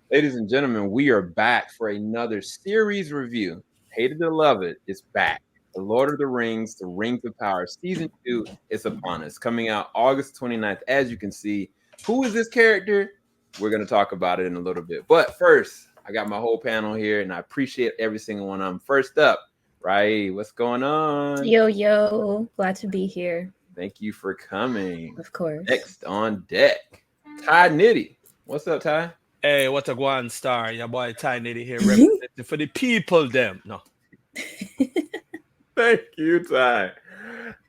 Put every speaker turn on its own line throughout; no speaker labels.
Ladies and gentlemen, we are back for another series review. Hated to love it, it's back. The Lord of the Rings, The Rings of Power, Season 2 is upon us, coming out August 29th. As you can see, who is this character? We're going to talk about it in a little bit. But first, I got my whole panel here, and I appreciate every single one of them. First up, Rai, what's going on?
Yo, yo, glad to be here,
Thank you for coming.
of course.
Next on deck, Ty Nitty. What's up, Ty?
Hey, what a one star. Your boy Tiny here representing for the people them. No.
Thank you, Ty.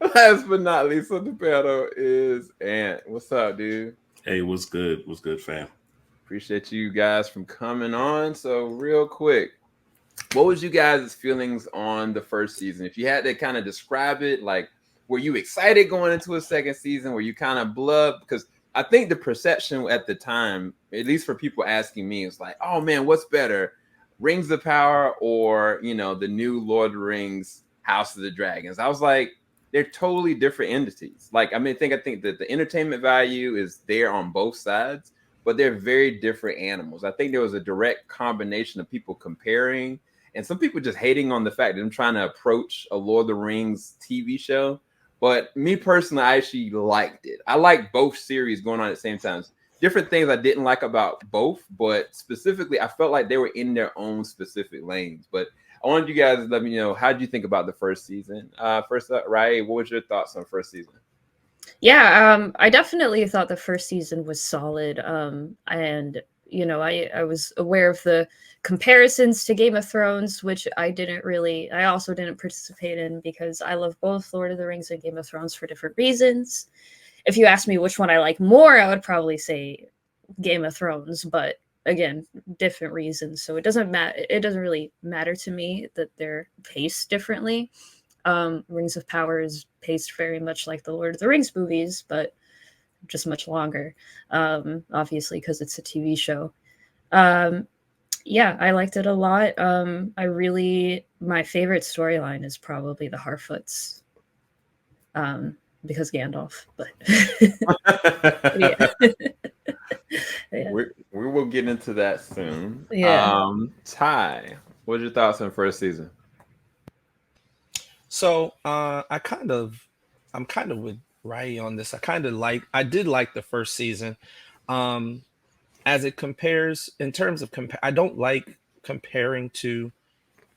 Last but not least on the panel is Ant. What's up, dude?
Hey, what's good? What's good, fam?
Appreciate you guys from coming on. So, real quick, what was you guys' feelings on the first season? If you had to kind of describe it, like, were you excited going into a second season? Were you kind of blubbed? Because I think the perception at the time, at least for people asking me, is like, oh man, what's better, Rings of Power or the new Lord of the Rings, House of the Dragons? I was like, they're totally different entities. Like, I think that the entertainment value is there on both sides, but they're very different animals. I think there was a direct combination of people comparing and some people just hating on the fact that I'm trying to approach a Lord of the Rings TV show. But me personally, I actually liked it. I like both series going on at the same time. Different things I didn't like about both, but specifically, I felt like they were in their own specific lanes. But I wanted you guys to let me know, how did you think about the first season? First up, Rai, what was your thoughts on first season?
Yeah, I definitely thought the first season was solid. And I was aware of the comparisons to Game of Thrones, which I also didn't participate in because I love both Lord of the Rings and Game of Thrones for different reasons. If you ask me which one I like more, I would probably say Game of Thrones, but again, different reasons. So it doesn't matter. It doesn't really matter to me that they're paced differently. Rings of Power is paced very much like the Lord of the Rings movies, but just much longer. Obviously, because it's a TV show. Um, yeah, I liked it a lot. My favorite storyline is probably the Harfoots, because Gandalf. But yeah. Yeah.
We will get into that soon.
Yeah.
Ty, what are your thoughts on first season?
So I'm kind of with Rai on this. I did like the first season. Um as it compares in terms of I don't like comparing to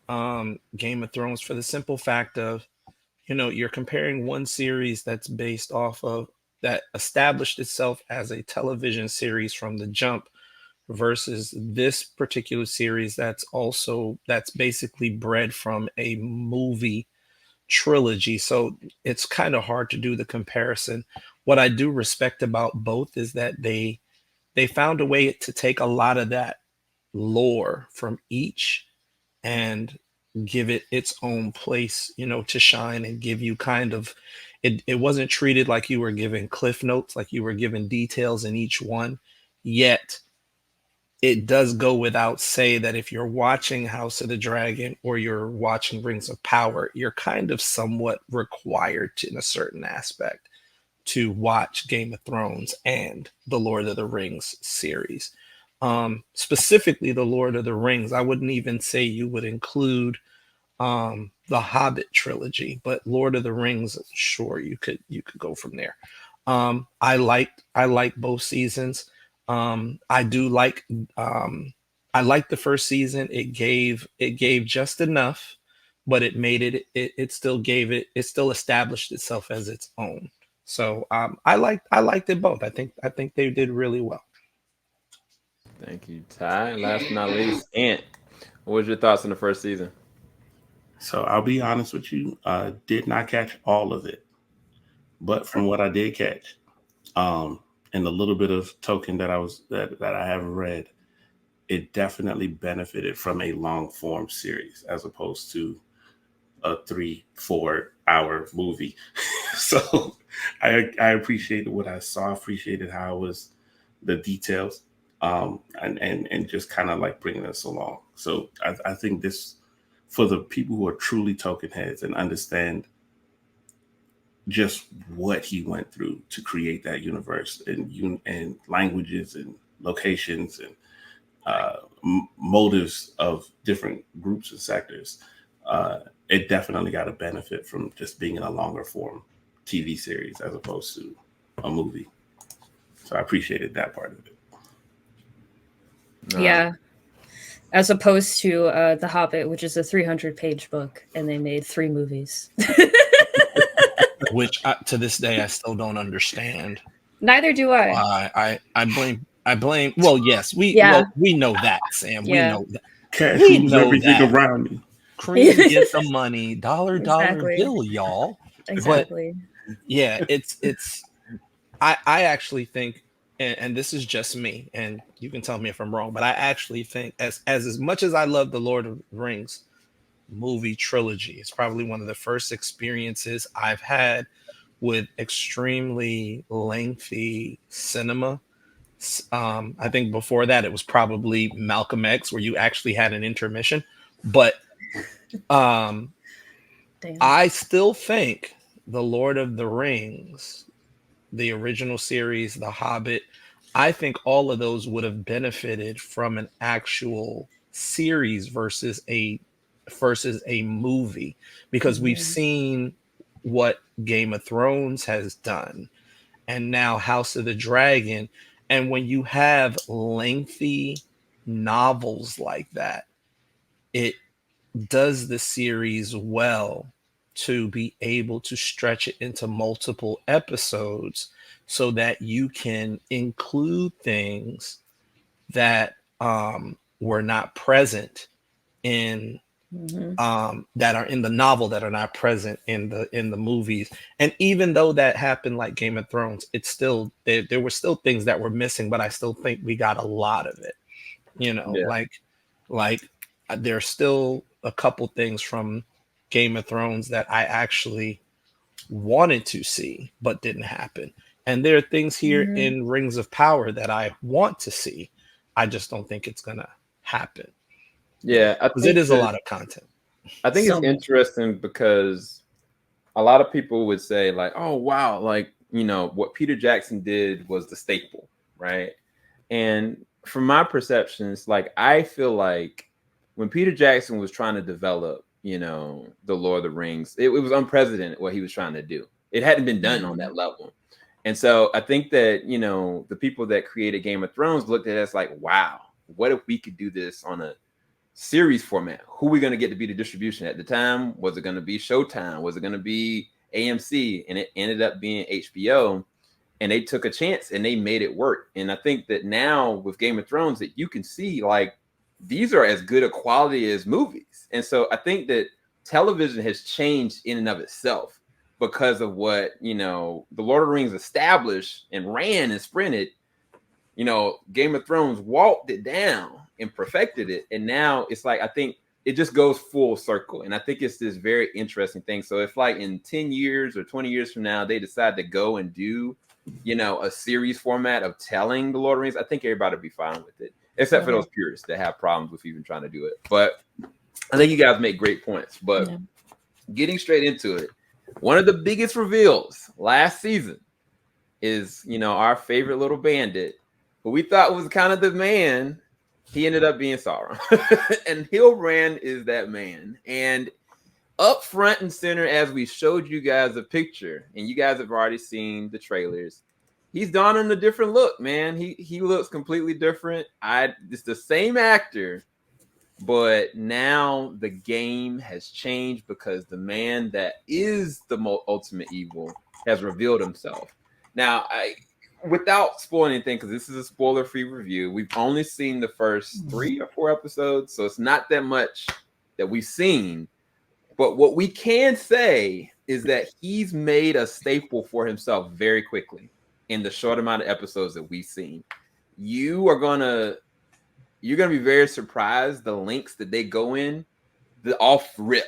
Game of Thrones for the simple fact of you're comparing one series that's based off of that established itself as a television series from the jump versus this particular series that's basically bred from a movie trilogy. So it's kind of hard to do the comparison. What I do respect about both is that they found a way to take a lot of that lore from each and give it its own place, to shine and give you kind of it wasn't treated like you were given cliff notes, like you were given details in each one. Yet it does go without say that if you're watching House of the Dragon or you're watching Rings of Power, you're kind of somewhat required to, in a certain aspect, to watch Game of Thrones and the Lord of the Rings series. Specifically, the Lord of the Rings, I wouldn't even say you would include the Hobbit trilogy, but Lord of the Rings, sure, you could go from there. I like both seasons. I do like I like the first season. It gave just enough, but it still established itself as its own. So I liked it both. I think they did really well.
Thank you, Ty. Last but not least, Ant, what was your thoughts on the first season?
So I'll be honest with you. Did not catch all of it, but from what I did catch, um, and the little bit of Tolkien that I have read, it definitely benefited from a long form series as opposed to a 3-4 hour movie. So I appreciated what I saw, appreciated how it was the details, and just kind of like bringing us along. So I think this, for the people who are truly Tolkien heads and understand just what he went through to create that universe and languages and locations and motives of different groups and sectors, it definitely got a benefit from just being in a longer form TV series as opposed to a movie. So I appreciated that part of it.
Yeah. As opposed to The Hobbit, which is a 300-page book, and they made 3 movies.
Which to this day I still don't understand.
Neither do I.
I blame. Well, yes, we know that, Sam.
Yeah.
We know that.
Cash
We
rules
know
everything
that.
around me.
Cream get the money, dollar
Exactly.
bill, y'all.
Exactly.
But yeah, it's. I actually think, and this is just me, and you can tell me if I'm wrong, but I actually think as much as I love the Lord of the Rings movie trilogy, it's probably one of the first experiences I've had with extremely lengthy cinema. I think before that it was probably Malcolm X, where you actually had an intermission. But I still think the Lord of the Rings, the original series, The Hobbit, I think all of those would have benefited from an actual series versus a movie, because we've seen what Game of Thrones has done and now House of the Dragon. And when you have lengthy novels like that, it does the series well to be able to stretch it into multiple episodes so that you can include things that were not present in that are in the novel, that are not present in the movies. And even though that happened like Game of Thrones, it's still there were still things that were missing, but I still think we got a lot of it. Like there's still a couple things from Game of Thrones that I actually wanted to see but didn't happen. And there are things here in Rings of Power that I want to see. I just don't think it's gonna happen.
Yeah,
because it is a lot of content.
I think it's interesting because a lot of people would say like, oh wow, like, you know, what Peter Jackson did was the staple, right? And from my perceptions, like, I feel like when Peter Jackson was trying to develop, you know, the Lord of the Rings, it was unprecedented what he was trying to do. It hadn't been done on that level. And so I think that, you know, the people that created Game of Thrones looked at us like, wow, what if we could do this on a series format? Who are we going to get to be the distribution at the time? Was it going to be Showtime? Was it going to be AMC? And it ended up being HBO. And they took a chance and they made it work. And I think that now with Game of Thrones, that you can see like these are as good a quality as movies. And so I think that television has changed in and of itself because of what, you know, the Lord of the Rings established and ran and sprinted. You know, Game of Thrones walked it down and perfected it. And now it's like, I think it just goes full circle. And I think it's this very interesting thing. So if like in 10 years or 20 years from now, they decide to go and do, you know, a series format of telling the Lord of the Rings, I think everybody would be fine with it, except for those purists that have problems with even trying to do it. But I think you guys make great points. But getting straight into it, one of the biggest reveals last season is, you know, our favorite little bandit, who we thought was kind of the man. He ended up being Sauron. And Hilbrand is that man. And up front and center, as we showed you guys a picture, and you guys have already seen the trailers, he's donning a different look, man. He looks completely different. It's the same actor, but now the game has changed because the man that is the ultimate evil has revealed himself. Now, without spoiling anything, because this is a spoiler-free review, we've only seen the first 3 or 4 episodes, so it's not that much that we've seen. But what we can say is that he's made a staple for himself very quickly in the short amount of episodes that we've seen. You're gonna be very surprised the links that they go in, the off rip.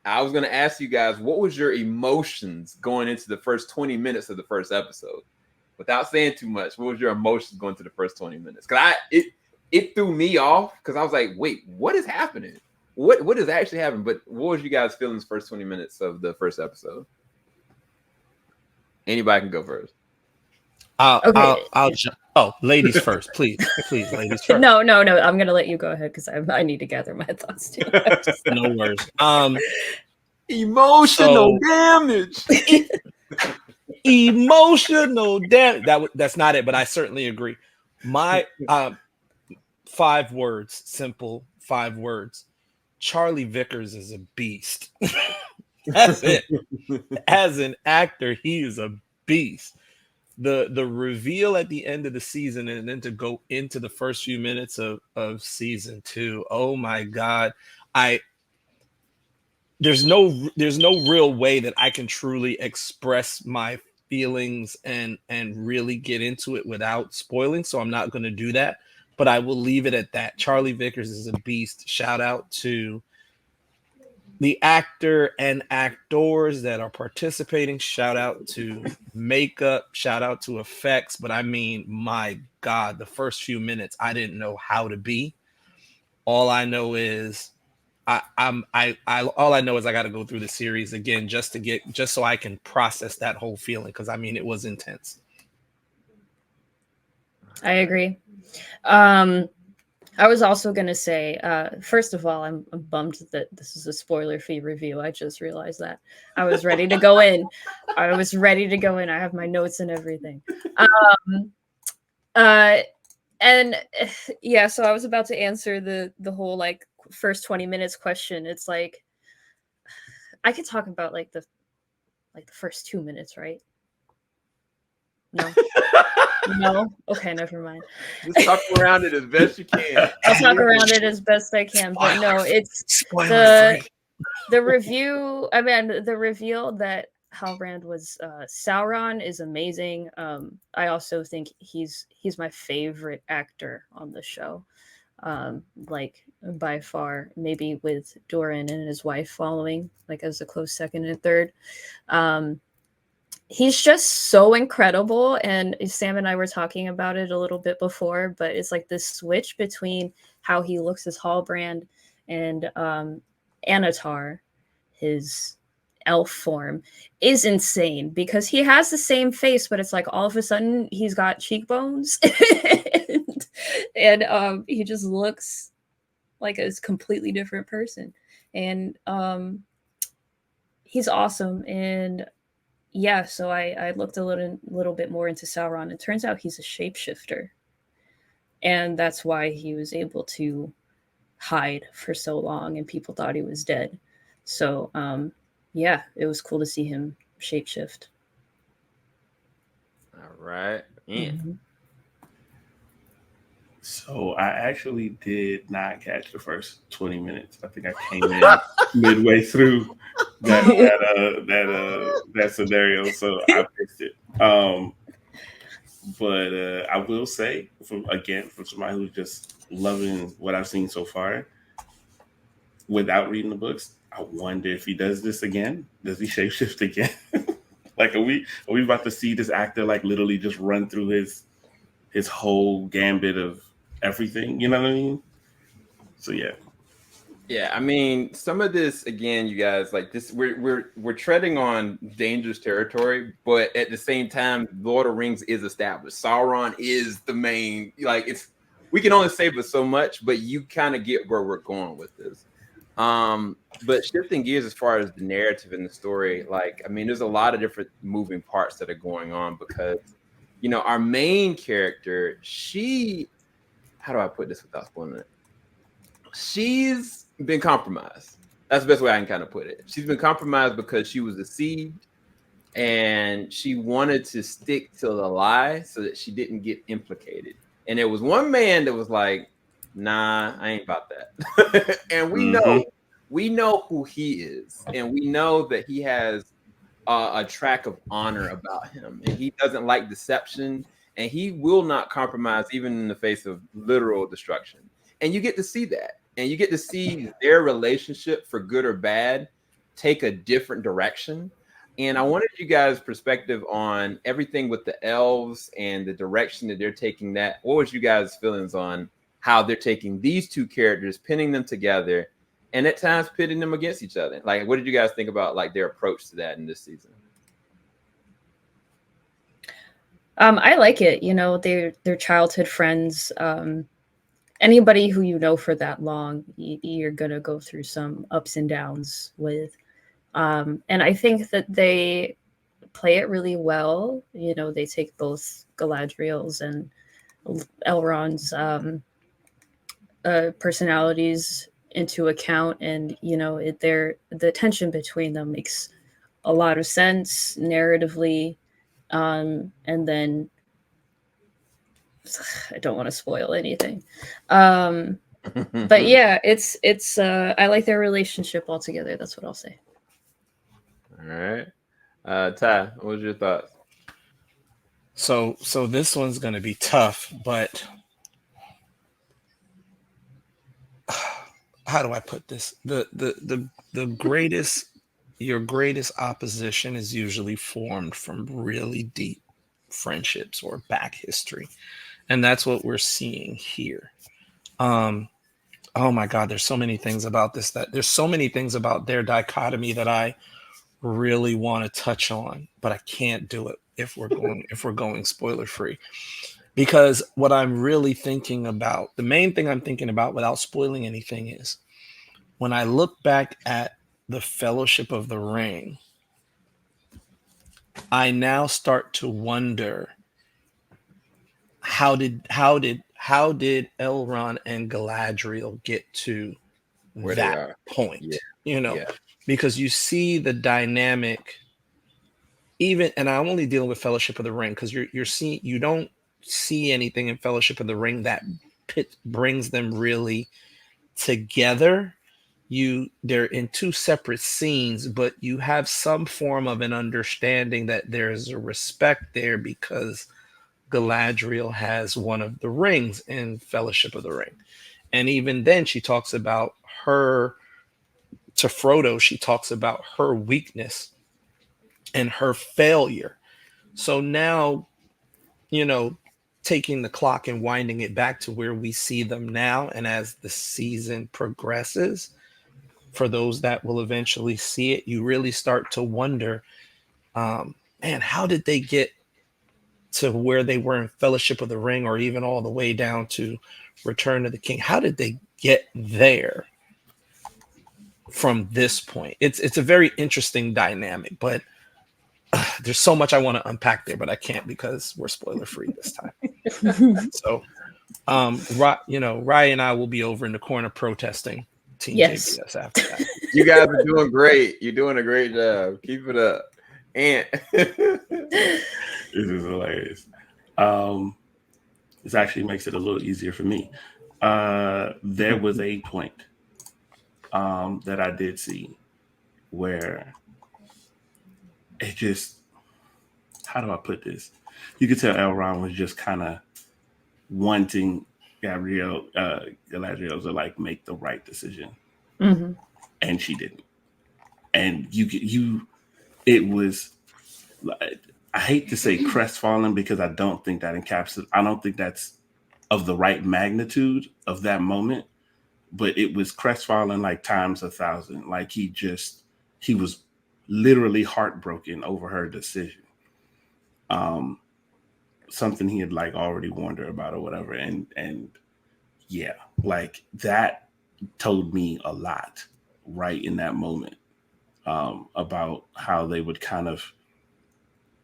I was gonna ask you guys, what was your emotions going into the first 20 minutes of the first episode? Without saying too much, what was your emotions going to the first 20 minutes? Because it threw me off because I was like, wait, what is happening? What is actually happening? But what was you guys' feelings first 20 minutes of the first episode? Anybody can go first.
I'll jump. Oh, ladies first, please, ladies first.
No. I'm gonna let you go ahead because I need to gather my thoughts too.
No worries.
Emotional damage.
Emotional damage. That's not it, but I certainly agree. My 5 words, simple 5 words. Charlie Vickers is a beast. That's it. As an actor, he is a beast. The reveal at the end of the season and then to go into the first few minutes of season 2. Oh my God. There's no real way that I can truly express my feelings and really get into it without spoiling. So I'm not going to do that, but I will leave it at that. Charlie Vickers is a beast. Shout out to the actor and actors that are participating. Shout out to makeup, shout out to effects. But I mean, my God, the first few minutes, I didn't know how to be. All I know is all I know is I got to go through the series again just so I can process that whole feeling. Because I mean, it was intense.
I agree. I was also going to say, first of all, I'm bummed that this is a spoiler-free review. I just realized that. I was ready to go in. I have my notes and everything. And yeah, so I was about to answer the whole like first 20 minutes question. It's like, I could talk about like the first 2 minutes, right? No. No? Okay, never mind.
Just talk around it as best you can.
I'll talk around it as best I can. But no, it's the review. I mean, the reveal that Halbrand was Sauron is amazing. I also think he's my favorite actor on the show. Like by far, maybe with Doran and his wife following, like as a close second and third. He's just so incredible, and Sam and I were talking about it a little bit before, but it's like this switch between how he looks as Halbrand and Anatar, his elf form, is insane because he has the same face, but it's like all of a sudden he's got cheekbones and he just looks like a completely different person, and he's awesome. And yeah, so I looked a little bit more into Sauron. It turns out he's a shapeshifter. And that's why he was able to hide for so long and people thought he was dead. So, yeah, it was cool to see him shapeshift.
All right. Yeah.
Mm-hmm.
So I actually did not catch the first 20 minutes. I think I came in midway through that scenario, so I missed it. But I will say, from somebody who's just loving what I've seen so far, without reading the books, I wonder if he does this again. Does he shapeshift again? Like, are we about to see this actor like literally just run through his whole gambit of everything? You know what I mean? So yeah.
Yeah, I mean, some of this again, you guys, like this, we're treading on dangerous territory, but at the same time, Lord of the Rings is established. Sauron is the main, like we can only say but so much, but you kind of get where we're going with this. But shifting gears as far as the narrative and the story, like, I mean, there's a lot of different moving parts that are going on because, you know, our main character, how do I put this without spoiling it? She's been compromised. That's the best way I can kind of put it. She's been compromised because she was deceived and she wanted to stick to the lie so that she didn't get implicated. And there was one man that was like, nah, I ain't about that. And we know who he is. And we know that he has a track of honor about him. And he doesn't like deception. And he will not compromise even in the face of literal destruction. And you get to see that. And you get to see their relationship, for good or bad, take a different direction. And I wanted you guys' perspective on everything with the elves and the direction that they're taking that. What was you guys' feelings on how they're taking these two characters, pinning them together, and at times pitting them against each other? Like, what did you guys think about like their approach to that in this season?
I like it. You know, they're childhood friends. Anybody who you know for that long, you're gonna go through some ups and downs with. And I think that they play it really well. You know, they take both Galadriel's and Elrond's personalities into account, and you know, the tension between them makes a lot of sense narratively. And then I don't want to spoil anything. But yeah, it's I like their relationship altogether. That's what I'll say.
All right. Ty, what was your thoughts?
So this one's gonna be tough, but how do I put this? The greatest, your greatest opposition is usually formed from really deep friendships or back history, and that's what we're seeing here. Oh my God, there's so many things about this, that there's so many things about their dichotomy that I really want to touch on, but I can't do it if we're going spoiler free. Because what I'm really thinking about, the main thing I'm thinking about without spoiling anything, is when I look back at the Fellowship of the Ring, I now start to wonder, how did Elrond and Galadriel get to
Where they
that
are.
point?
Yeah.
You know,
Yeah.
because you see the dynamic, even, and I'm only dealing with Fellowship of the Ring, because you're seeing, you don't see anything in Fellowship of the Ring that brings them really together. They're in two separate scenes, but you have some form of an understanding that there's a respect there, because Galadriel has one of the rings in Fellowship of the Ring. And even then she talks about her, to Frodo, she talks about her weakness and her failure. So now, you know, taking the clock and winding it back to where we see them now, and as the season progresses, for those that will eventually see it, you really start to wonder, man, how did they get to where they were in Fellowship of the Ring, or even all the way down to Return of the King? How did they get there from this point? It's a very interesting dynamic, but there's so much I want to unpack there, but I can't, because we're spoiler free this time. So, Ryan and I will be over in the corner protesting Team
Yes.
JVS after that.
You guys are doing great. You're doing a great job. Keep it up. And
This is hilarious. This actually makes it a little easier for me. There was a point that I did see where it just, how do I put this? You could tell Elrond was just kind of wanting Galadriel to like make the right decision, and she didn't. And it was, I hate to say crestfallen, because I don't think that's of the right magnitude of that moment, but it was crestfallen like times 1,000. Like he was literally heartbroken over her decision. Something he had like already warned her about or whatever. And yeah, like that told me a lot right in that moment, about how they would kind of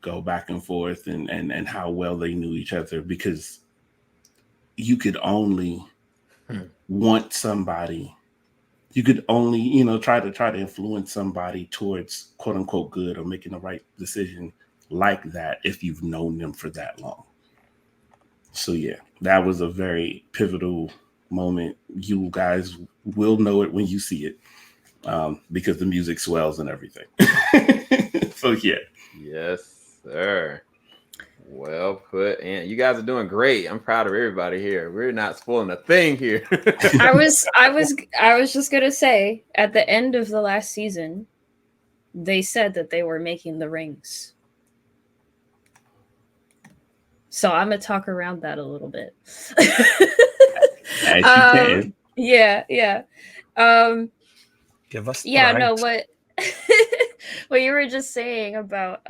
go back and forth, and how well they knew each other, because you could only want somebody, you could only, try to influence somebody towards quote unquote good or making the right decision like that if you've known them for that long. So yeah, that was a very pivotal moment. You guys will know it when you see it, because the music swells and everything. So yeah.
yes, sir. Well put. And you guys are doing great. I'm proud of everybody here. We're not spoiling a thing here.
I was just gonna say, at the end of the last season, they said that they were making the rings. So I'm gonna talk around that a little bit.
As you can.
Yeah.
Give us
Yeah,
right.
no, what What you were just saying about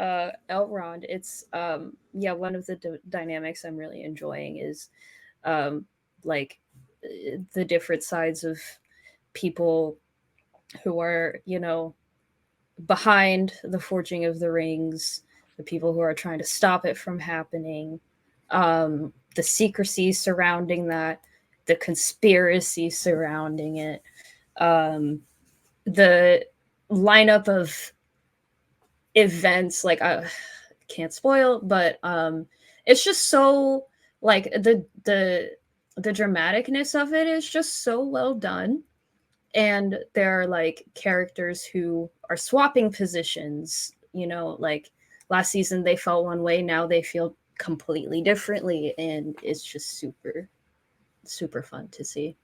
Elrond, it's yeah, one of the dynamics I'm really enjoying is um like the different sides of people who are, you know, behind the forging of the rings, the people who are trying to stop it from happening, the secrecy surrounding that, the conspiracy surrounding it, the lineup of events. Like I can't spoil, but it's just so like the dramaticness of it is just so well done. And there are like characters who are swapping positions, you know, like last season they felt one way, now they feel completely differently, and it's just super fun to see.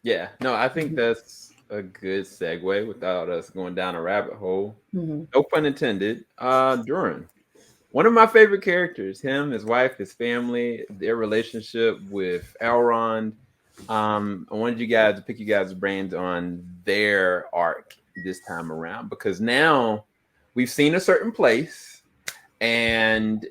Yeah, no, I think that's a good segue without us going down a rabbit hole.
Mm-hmm.
No pun intended. Durin, one of my favorite characters, him, his wife, his family, their relationship with Elrond. I wanted you guys to pick you guys' brains on their arc this time around, because now we've seen a certain place and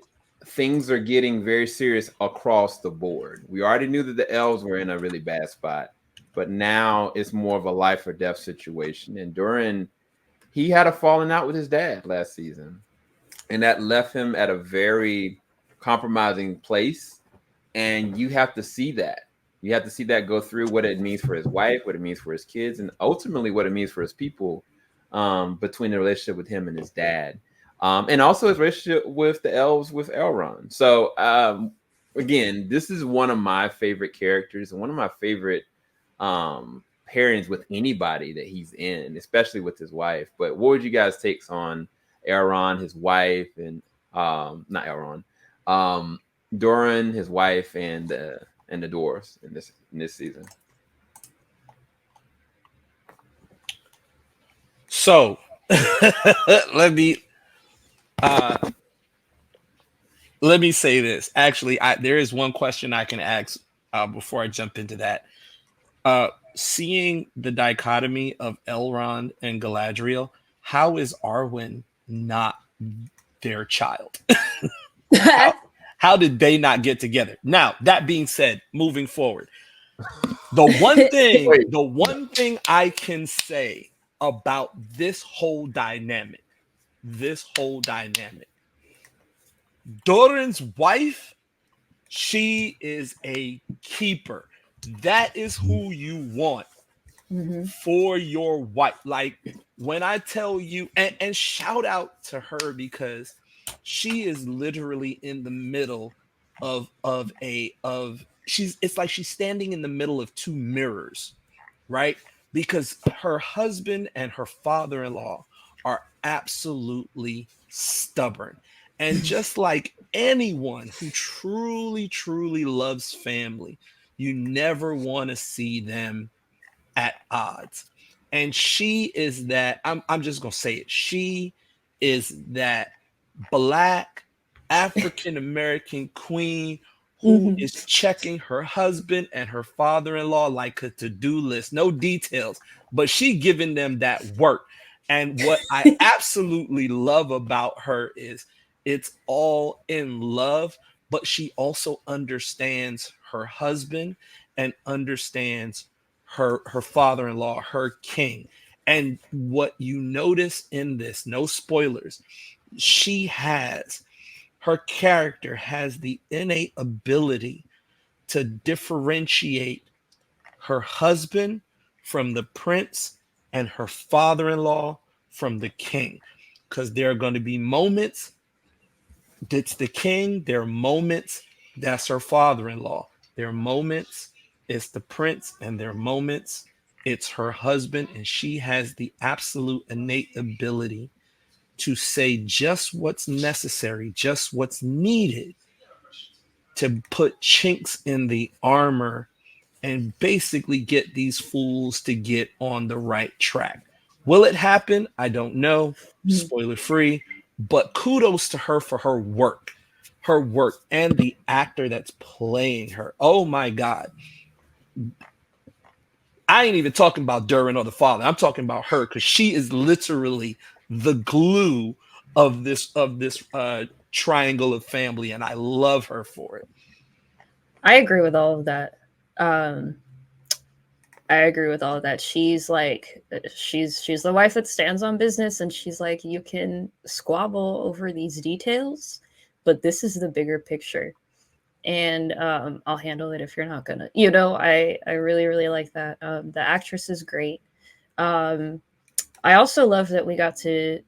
things are getting very serious across the board. We already knew that the elves were in a really bad spot, but now it's more of a life or death situation. And Durin, he had a falling out with his dad last season, and that left him at a very compromising place. And you have to see that. You have to see that go through, what it means for his wife, what it means for his kids, and ultimately what it means for his people, between the relationship with him and his dad, and also his relationship with the elves with Elrond. So again, this is one of my favorite characters and one of my favorite pairings with anybody that he's in, especially with his wife. But what would you guys' takes on Elrond, his wife, and not Elrond, Durin, his wife, and the dwarves in this season?
So let me say this. Actually, there is one question I can ask before I jump into that. Seeing the dichotomy of Elrond and Galadriel, how is Arwen not their child? How did they not get together? Now, that being said, moving forward, the one thing I can say about this whole dynamic, Doran's wife, she is a keeper. That is who you want for your wife. Like when I tell you, and shout out to her, because she is literally in the middle of it's like she's standing in the middle of two mirrors, right? Because her husband and her father-in-law are absolutely stubborn. And just like anyone who truly loves family, you never want to see them at odds. And she is that, I'm just going to say it. She is that Black African-American queen who is checking her husband and her father-in-law like a to-do list. No details, but she giving them that work. And what I absolutely love about her is it's all in love, but she also understands her husband and understands her father-in-law, her king. And what you notice in this, no spoilers, her character has the innate ability to differentiate her husband from the prince and her father-in-law from the king. Because there are going to be moments that's the king, there are moments that's her father-in-law, there are moments it's the prince, and there are moments it's her husband. And she has the absolute innate ability to say just what's necessary, just what's needed to put chinks in the armor and basically get these fools to get on the right track. Will it happen? I don't know. Spoiler free, but kudos to her for her work and the actor that's playing her. Oh my God. I ain't even talking about Durin or the father. I'm talking about her, because she is literally the glue of this triangle of family, and I love her for it.
I agree with all of that. I agree with all of that. She's like, she's the wife that stands on business, and she's like, you can squabble over these details, but this is the bigger picture, and I'll handle it if you're not gonna. I really really like that. The actress is great. I also love that we got to,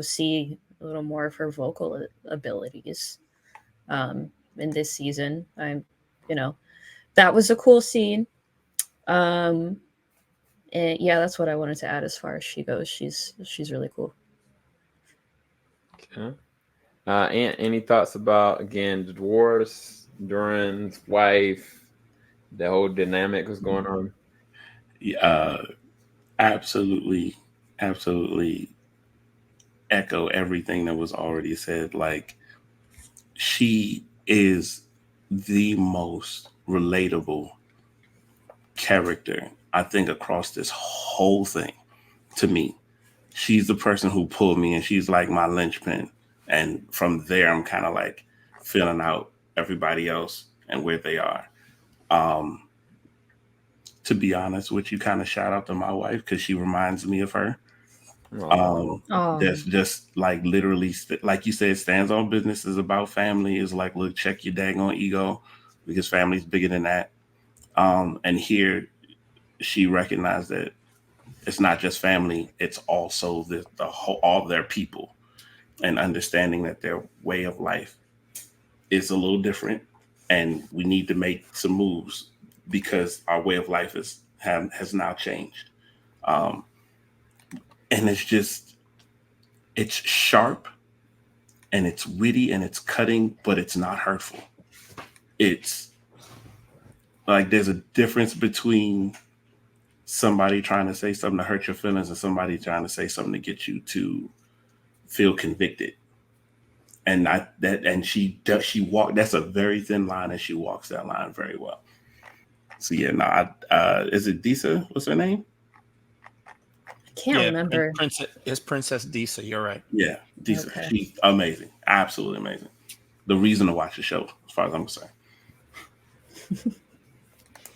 see a little more of her vocal abilities in this season. That was a cool scene. And yeah, that's what I wanted to add as far as she goes. She's really cool.
Okay. And any thoughts about, again, the dwarves, Durin's wife, the whole dynamic was going on?
Absolutely, absolutely echo everything that was already said. Like, she is the most relatable character, I think, across this whole thing. To me, she's the person who pulled me, and she's like my linchpin. And from there, I'm kind of like filling out everybody else and where they are. To be honest with you, kind of shout out to my wife because she reminds me of her. That's just like literally, like you said, stands on business, is about family. Is like, look, check your daggone ego, because family's bigger than that. And here, she recognized that it's not just family; it's also the whole, all their people, and understanding that their way of life is a little different, and we need to make some moves because our way of life has now changed. Um, and it's sharp, and it's witty, and it's cutting, but it's not hurtful. It's like there's a difference between somebody trying to say something to hurt your feelings and somebody trying to say something to get you to feel convicted. And she walked. That's a very thin line, and she walks that line very well. So yeah, no, is it Disa? What's her name?
I can't remember.
It's Princess Disa. You're right.
Yeah, Disa.
Okay.
She's amazing, absolutely amazing. The reason to watch the show, as far as I'm concerned.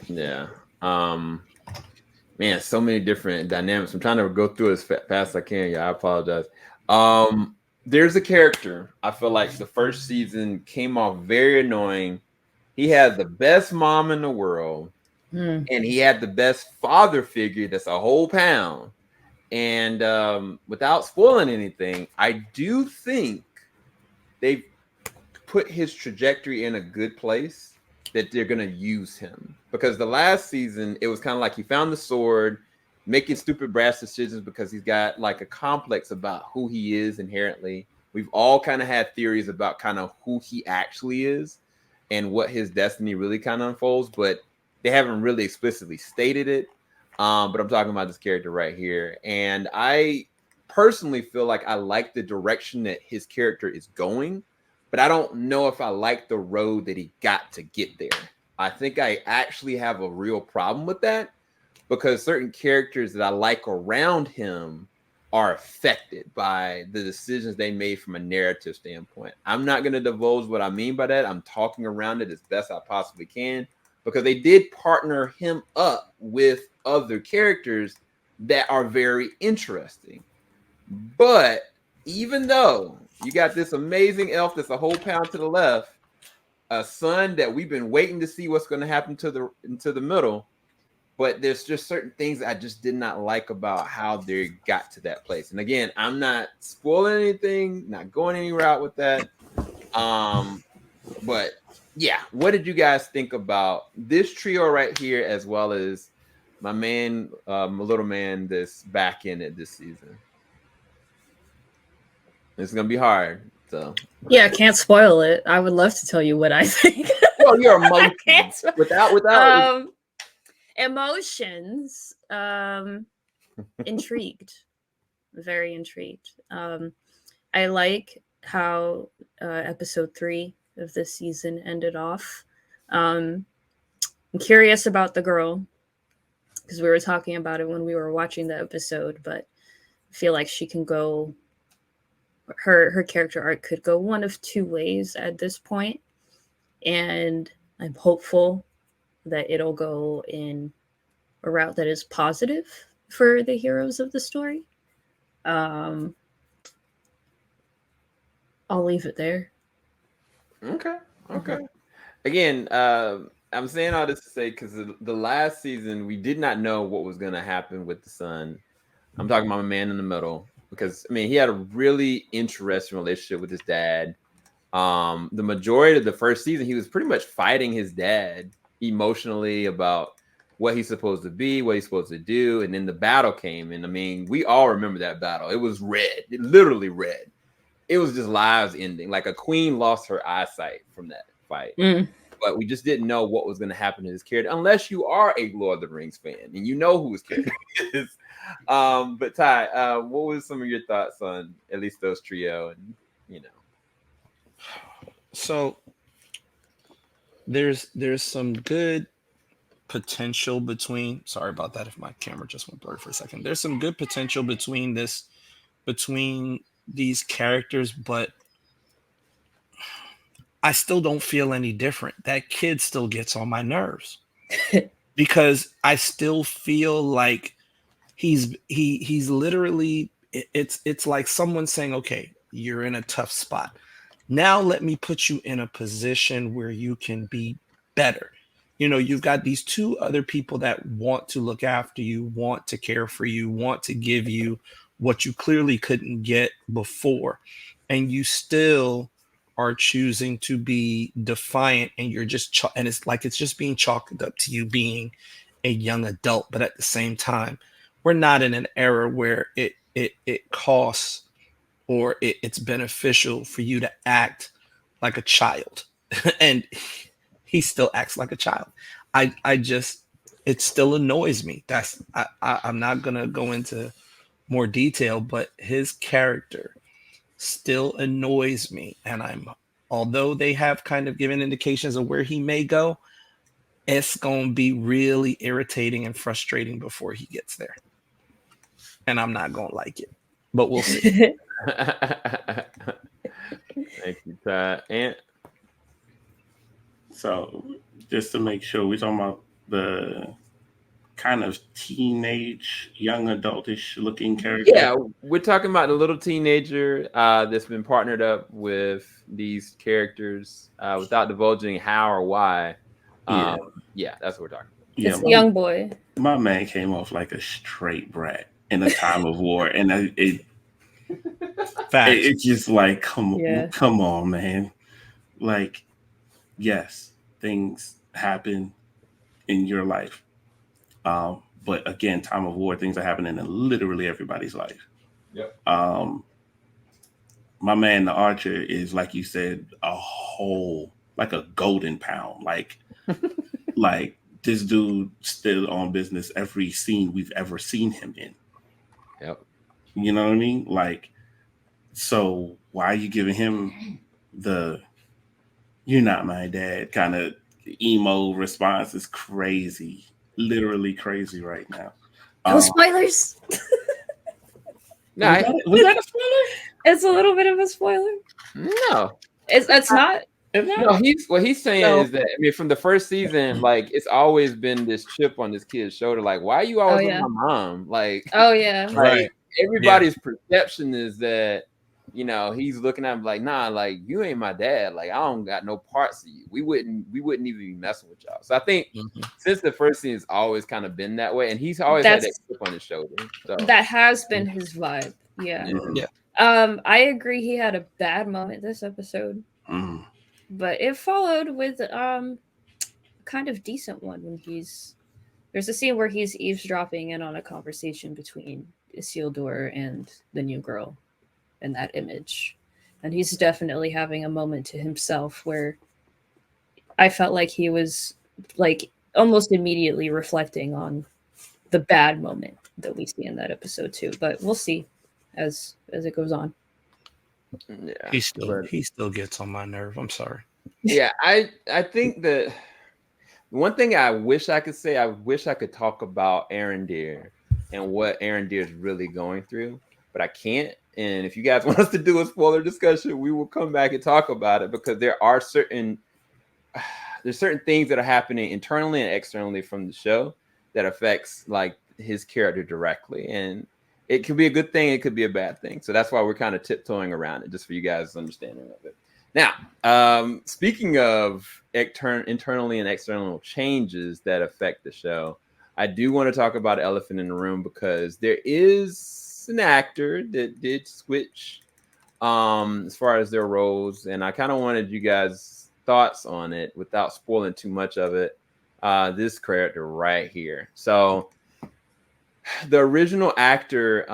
Yeah. Man, so many different dynamics. I'm trying to go through as fast as I can. Yeah, I apologize. There's a character I feel like the first season came off very annoying. He had the best mom in the world, and he had the best father figure that's a whole pound. And without spoiling anything, I do think they've put his trajectory in a good place, that they're going to use him. Because the last season, it was kind of like he found the sword, making stupid brass decisions because he's got like a complex about who he is inherently. We've all kind of had theories about kind of who he actually is and what his destiny really kind of unfolds, but they haven't really explicitly stated it. But I'm talking about this character right here. And I personally feel like I like the direction that his character is going, but I don't know if I like the road that he got to get there. I think I actually have a real problem with that, because certain characters that I like around him are affected by the decisions they made from a narrative standpoint. I'm not going to divulge what I mean by that. I'm talking around it as best I possibly can, because they did partner him up with other characters that are very interesting. But even though you got this amazing elf that's a whole pound to the left, a son that we've been waiting to see what's going to happen to the middle, but there's just certain things I just did not like about how they got to that place. And again, I'm not spoiling anything, not going any route with that. But yeah, what did you guys think about this trio right here, as well as my man, my little man that's back in it this season? It's gonna be hard. So
Yeah, can't spoil it. I would love to tell you what I think.
Well, your emotions without
emotions. Intrigued, very intrigued. I like how episode 3 of this season ended off. I'm curious about the girl, because we were talking about it when we were watching the episode, but feel like she can go. Her character arc could go one of two ways at this point, and I'm hopeful that it'll go in a route that is positive for the heroes of the story. I'll leave it there.
Okay. Again, I'm saying all this to say because the last season we did not know what was going to happen with the son. I'm talking about my man in the middle because I mean he had a really interesting relationship with his dad. The majority of the first season he was pretty much fighting his dad emotionally about what he's supposed to be, what he's supposed to do, and then the battle came, and I mean we all remember that battle. It was red, literally red. It was just lives ending. Like a queen lost her eyesight from that fight. But we just didn't know what was going to happen to his character unless you are a Lord of the Rings fan and you know who his character is. But Ty, what was some of your thoughts on at least those trio? And you know,
so there's some good potential between. Sorry about that. If my camera just went blurry for a second, there's some good potential between these characters, but I still don't feel any different. That kid still gets on my nerves because I still feel like he's literally it's like someone saying, okay, you're in a tough spot. Now let me put you in a position where you can be better. You know, you've got these two other people that want to look after you, want to care for you, want to give you what you clearly couldn't get before. And you still are choosing to be defiant, and you're just and it's like it's just being chalked up to you being a young adult. But at the same time, we're not in an era where it costs or it's beneficial for you to act like a child. And he still acts like a child. I just, it still annoys me. I'm not gonna go into more detail, but his character still annoys me. And although they have kind of given indications of where he may go, it's going to be really irritating and frustrating before he gets there. And I'm not going to like it, but we'll see.
Thank you, Ty. And
so just to make sure, we're talking about the kind of teenage, young adultish looking character.
Yeah, we're talking about the little teenager that's been partnered up with these characters without divulging how or why. Yeah, that's what we're talking about.
It's a young boy.
My man came off like a straight brat in a time of war, and it's just like, come on, man. Like, yes, things happen in your life. But again, time of war, things are happening in literally everybody's life.
Yep.
My man, the archer, is, like you said, like a golden pound. Like, like this dude still on business every scene we've ever seen him in.
Yep.
You know what I mean? Like, so why are you giving him the "you're not my dad" kind of emo response? Is crazy. Literally crazy right now.
No spoilers.
No,
was that a spoiler?
It's a little bit of a spoiler.
No,
it's not.
No, what he's saying is that, I mean, from the first season, like, it's always been this chip on this kid's shoulder. Like, why are you always with my mom? Like,
right.
Everybody's perception is that, you know, he's looking at him like, nah, like, you ain't my dad. Like, I don't got no parts of you. We wouldn't even be messing with y'all. So I think since the first scene, it's always kind of been that way, and he's always had that chip on his shoulder. So
that has been his vibe. Yeah. I agree. He had a bad moment this episode, but it followed with kind of decent one when there's a scene where he's eavesdropping in on a conversation between Isildur and the new girl in that image, and he's definitely having a moment to himself where I felt like he was like almost immediately reflecting on the bad moment that we see in that episode too. But we'll see as it goes on.
Yeah, he still gets on my nerve. I'm sorry.
Yeah, I think that one thing I wish I could say, I wish I could talk about Arendir and what Arendir is really going through. but I can't. And if you guys want us to do a spoiler discussion, we will come back and talk about it, because there are certain things that are happening internally and externally from the show that affects like his character directly, and it could be a good thing, it could be a bad thing. So that's why we're kind of tiptoeing around it, just for you guys' understanding of it. Now, speaking of internally and external changes that affect the show, I do want to talk about Elephant in the Room, because there is an actor that did switch as far as their roles, and I kind of wanted you guys' thoughts on it without spoiling too much of it. This character right here. So the original actor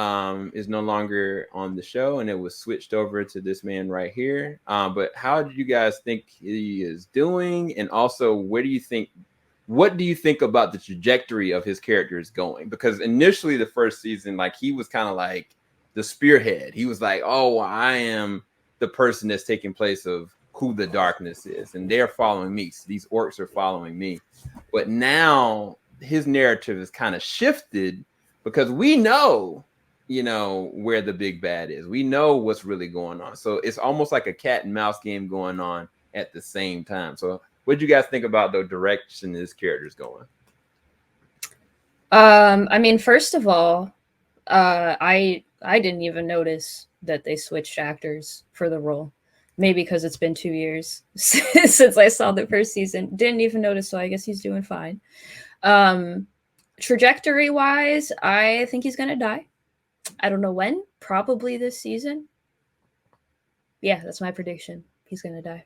is no longer on the show, and it was switched over to this man right here. But how do you guys think he is doing? And also, what do you think about the trajectory of his character is going? Because initially the first season, like, he was kind of like the spearhead. He was like, oh, I am the person that's taking place of who the darkness is, and they're following me. So these orcs are following me. But now his narrative is kind of shifted, because we know, where the big bad is. We know what's really going on. So it's almost like a cat and mouse game going on at the same time. So what do you guys think about the direction this character's going?
I mean, first of all, I didn't even notice that they switched actors for the role. Maybe because it's been 2 years since I saw the first season. Didn't even notice, so I guess he's doing fine. Trajectory wise, I think he's gonna die. I don't know when. Probably this season. Yeah, that's my prediction. He's gonna die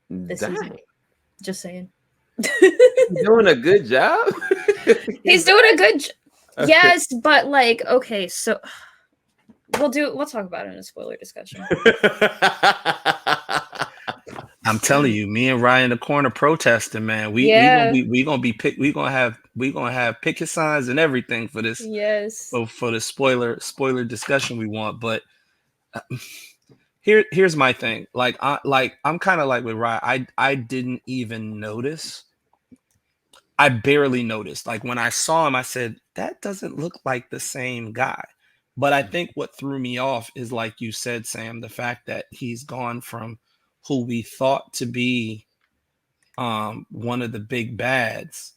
this season. Just saying.
He's doing a good job.
He's doing a good job. Yes, but like, okay, so we'll talk about it in a spoiler discussion.
I'm telling you, me and Ryan in the corner protesting, man. We gonna have picket signs and everything for this.
Yes.
For the spoiler discussion we want. But here's my thing. I'm kind of like with Ryan. I didn't even notice. I barely noticed. Like, when I saw him, I said, that doesn't look like the same guy. But I think what threw me off is, like you said, Sam, the fact that he's gone from who we thought to be one of the big bads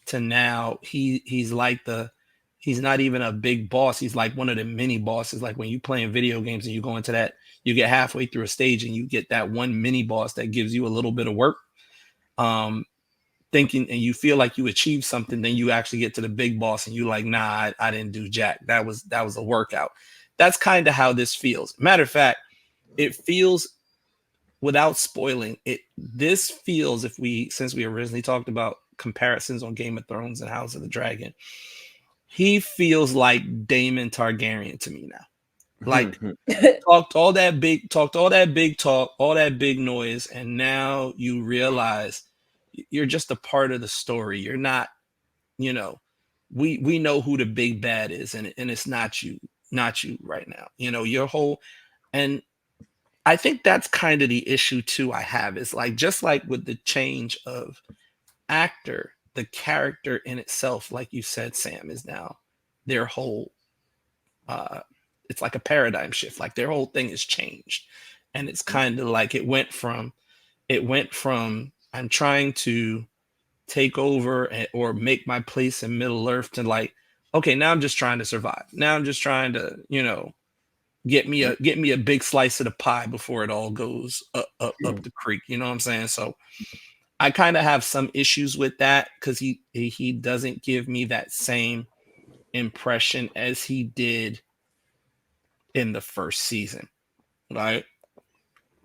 to now he's not even a big boss. He's like one of the mini bosses. Like when you play in video games and you go into that, you get halfway through a stage and you get that one mini boss that gives you a little bit of work. Thinking, and you feel like you achieved something, then you actually get to the big boss and you like, nah, I didn't do jack. That was a workout. That's kind of how this feels. Matter of fact, it feels, without spoiling it, this feels, since we originally talked about comparisons on Game of Thrones and House of the Dragon, he feels like Daemon Targaryen to me now. Like, talked all that big talk, all that big noise, and now you realize you're just a part of the story. You're not, we know who the big bad is, and it's not you right now. Your whole, and I think that's kind of the issue too I have, is like, just like with the change of actor, the character in itself, like you said, Sam, is now their whole, it's like a paradigm shift. Like their whole thing has changed. And it's kind of like it went from I'm trying to take over or make my place in Middle Earth to like, okay, now I'm just trying to survive. Now I'm just trying to, get me a big slice of the pie before it all goes up the creek. You know what I'm saying? So I kind of have some issues with that, because he doesn't give me that same impression as he did in the first season, right?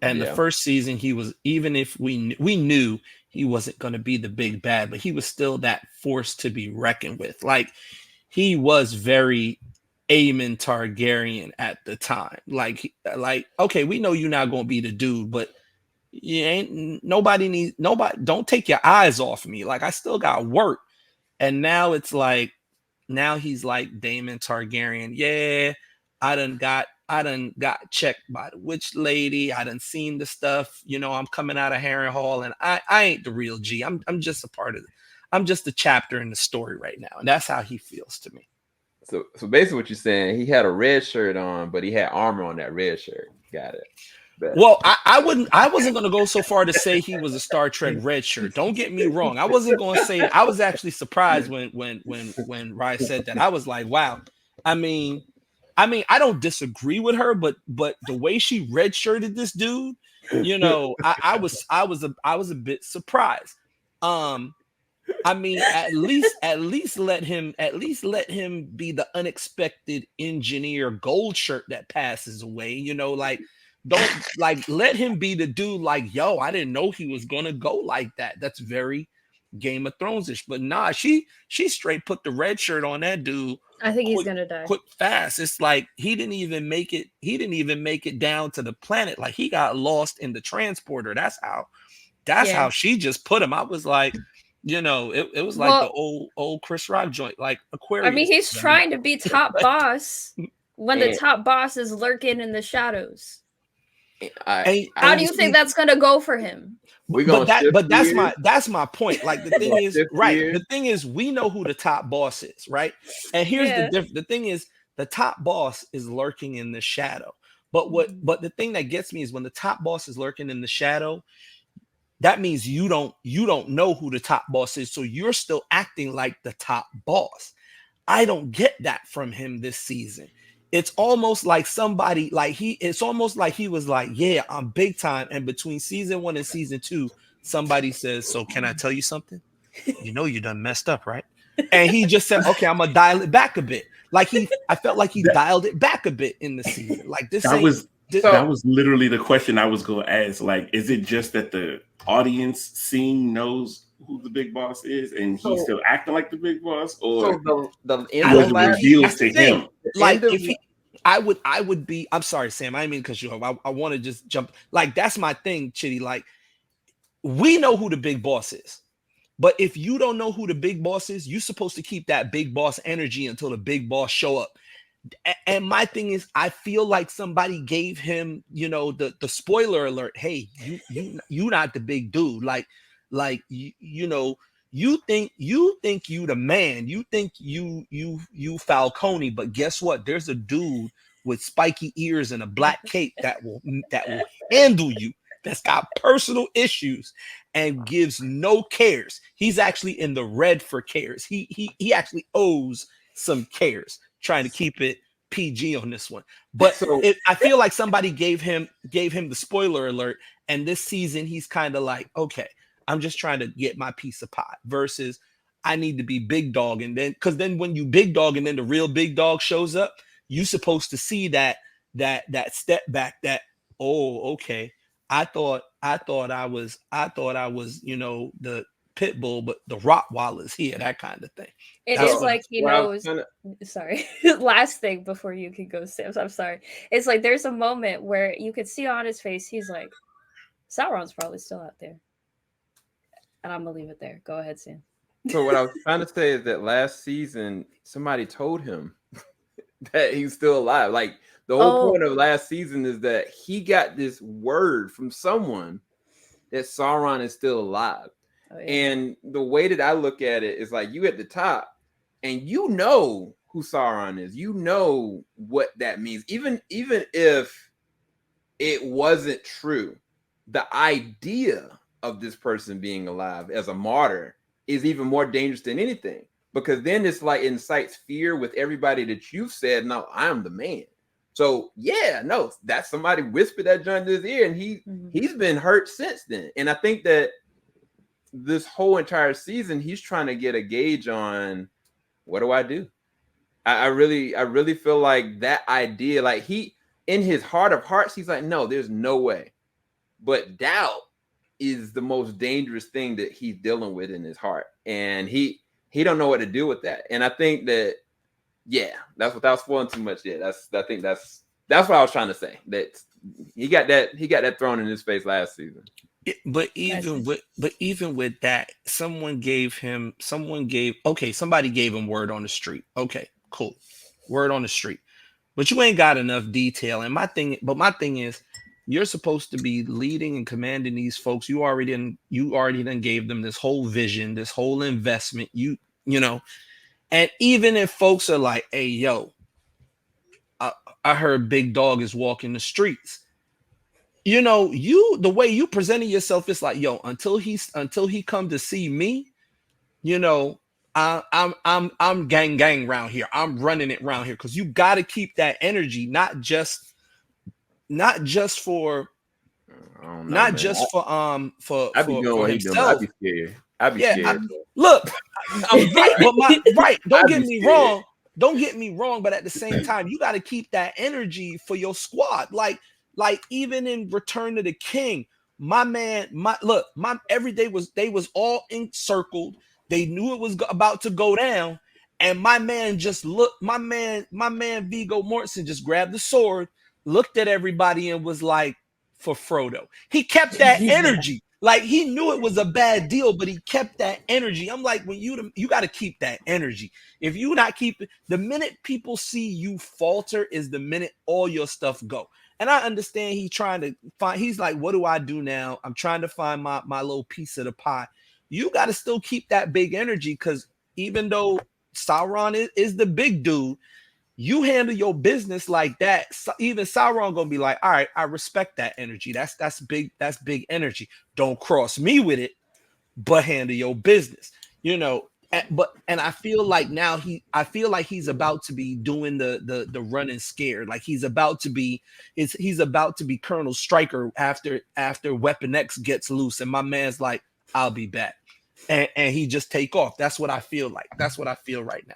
And the first season, he was, even if we knew he wasn't going to be the big bad, but he was still that force to be reckoned with. Like, he was very Aemon Targaryen at the time. Like, okay, we know you're not going to be the dude, but nobody, don't take your eyes off me. Like, I still got work. And now it's like, now he's like Daemon Targaryen. Yeah, I done got checked by the witch lady. I done seen the stuff. I'm coming out of Harrenhal, and I ain't the real G. I'm just a part of it. I'm just a chapter in the story right now, and that's how he feels to me.
So basically, what you're saying, he had a red shirt on, but he had armor on that red shirt. Got it. Bet.
Well, I wasn't gonna go so far to say he was a Star Trek red shirt. Don't get me wrong. I wasn't gonna say that. I was actually surprised when Rye said that. I was like, wow. I mean, I don't disagree with her, but the way she redshirted this dude, you know, I was a bit surprised. I mean, at least let him be the unexpected engineer gold shirt that passes away. You know, like don't like let him be the dude. Like, yo, I didn't know he was gonna go like that. That's very Game of Thrones-ish. But nah, she straight put the red shirt on that dude.
I think he's gonna die
Quick, fast. It's like he didn't even make it. He didn't even make it down to the planet. Like he got lost in the transporter. That's how she just put him. I was like, you know, it was like the old Chris Rock joint, like Aquarius.
I mean, he's trying to be top boss when the top boss is lurking in the shadows. How do you think that's gonna go for him?
But that's my point. Like the thing is, right? The thing is, we know who the top boss is, right? And here's the difference. The thing is, the top boss is lurking in the shadow. But the thing that gets me is when the top boss is lurking in the shadow, that means you don't know who the top boss is. So you're still acting like the top boss. I don't get that from him this season. It's almost like somebody it's almost like he was like, yeah, I'm big time. And between season 1 and season 2, somebody says, so can I tell you something? You know, you done messed up, right? And he just said, okay, I'm gonna dial it back a bit. I felt like he dialed it back a bit in the season. Like this. That
was literally the question I was going to ask. Like, is it just that the audience scene knows who the big boss is and he's still acting like the big boss, or
the
was it revealed to him?
Like if he, I would be. I'm sorry, Sam. I didn't mean to cut you off. I want to just jump. Like that's my thing, Chitty. Like we know who the big boss is, but if you don't know who the big boss is, you're supposed to keep that big boss energy until the big boss show up. And my thing is, I feel like somebody gave him, you know, the spoiler alert. Hey, you not the big dude. Like you know, you think you the man. You think you Falcone, but guess what? There's a dude with spiky ears and a black cape that will handle you. That's got personal issues and gives no cares. He's actually in the red for cares. He actually owes some cares. Trying to keep it PG on this one, but I feel like somebody gave him the spoiler alert, and this season he's kind of like, okay, I'm just trying to get my piece of pie versus I need to be big dog, and then because then when you big dog and then the real big dog shows up, you're supposed to see that step back. That okay, I thought I was you know the pit bull, but the Rottweiler's here, that kind of thing.
It is like he knows. Sorry, last thing before you can go, Sam. I'm sorry. It's like there's a moment where you could see on his face, he's like, Sauron's probably still out there, and I'm gonna leave it there. Go ahead, Sam.
So what I was trying to say is that last season somebody told him that he's still alive. Like the whole point of last season is that he got this word from someone that Sauron is still alive. Oh, yeah. And the way that I look at it is like you at the top and you know who Sauron is. You know what that means. Even if it wasn't true, the idea of this person being alive as a martyr is even more dangerous than anything, because then it's like incites fear with everybody that you've said, no, I'm the man. So yeah, no, that's somebody whispered that joint in his ear, and he's been hurt since then. And I think that this whole entire season, he's trying to get a gauge on what do I do? I really feel like that idea, like he, in his heart of hearts, he's like, no, there's no way. But doubt is the most dangerous thing that he's dealing with in his heart. And he don't know what to do with that. And I think that, yeah, that's without spoiling too much. Yeah, I think that's what I was trying to say. That he got that thrown in his face last season.
But even with that, somebody gave him word on the street. Okay, cool. Word on the street. But you ain't got enough detail. And my thing is, you're supposed to be leading and commanding these folks. You already done gave them this whole vision, this whole investment. You know, And even if folks are like, hey, yo, I heard Big Dog is walking the streets. You know, the way you presented yourself is like, yo, until he come to see me, you know, I'm gang around here. I'm running it around here, because you got to keep that energy, not just for
I don't know,
not
man.
just for
I'd be doing
for
what he doing. But I'd
himself.
be scared. I'd be
Yeah,
scared.
look, I'm right, but don't
I'd
get
be
me
scared.
wrong. Don't get me wrong, but at the same time, you got to keep that energy for your squad. Like even in Return of the King, my man, my every day they was all encircled. They knew it was about to go down, and my man just looked. My man Viggo Mortensen just grabbed the sword, looked at everybody, and was like, for Frodo. He kept that energy. Like, he knew it was a bad deal, but he kept that energy. I'm like, when you got to keep that energy. If you not keep it, the minute people see you falter is the minute all your stuff go. And I understand he's like, what do I do now? I'm trying to find my little piece of the pie. You got to still keep that big energy, because even though Sauron is the big dude, you handle your business like that, even Sauron gonna be like, all right, I respect that energy. That's big energy. Don't cross me with it, but handle your business. You know, and I feel like now he's about to be doing the running scared. Like he's about to be Colonel Stryker after Weapon X gets loose, and my man's like, I'll be back. And he just take off. That's what I feel like. That's what I feel right now.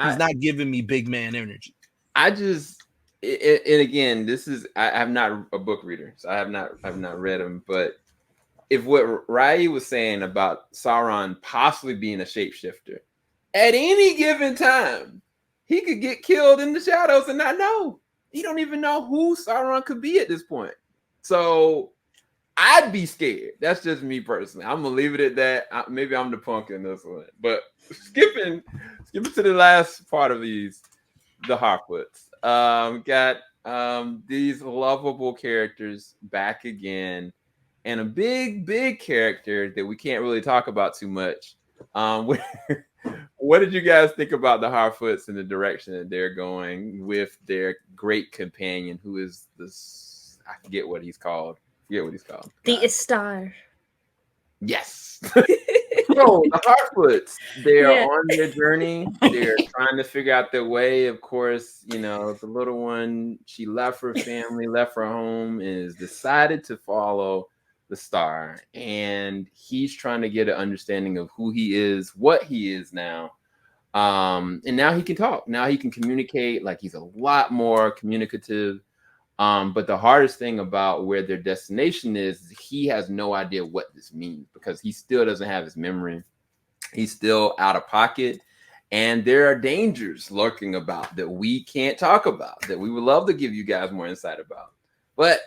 He's not giving me big man energy.
And again, I'm not a book reader, so I've not read them. But if what Rai was saying about Sauron possibly being a shapeshifter, at any given time, he could get killed in the shadows and not know. You don't even know who Sauron could be at this point. So I'd be scared. That's just me personally. I'm gonna leave it at that. Maybe I'm the punk in this one. But skipping to the last part of the harfoots. Got these lovable characters back again, and a big character that we can't really talk about too much. What did you guys think about the harfoots and the direction that they're going with their great companion, who is this? I forget what he's called. The
Istar.
Yes. Bro, the harfoots, they're on their journey. They're trying to figure out their way. Of course, you know, the little one, she left her family, left her home, and has decided to follow the star. And he's trying to get an understanding of who he is, what he is now. And now he can talk. Now he can communicate. Like, he's a lot more communicative. But the hardest thing about where their destination is he has no idea what this means, because he still doesn't have his memory. He's still out of pocket. And there are dangers lurking about that we can't talk about, that we would love to give you guys more insight about. But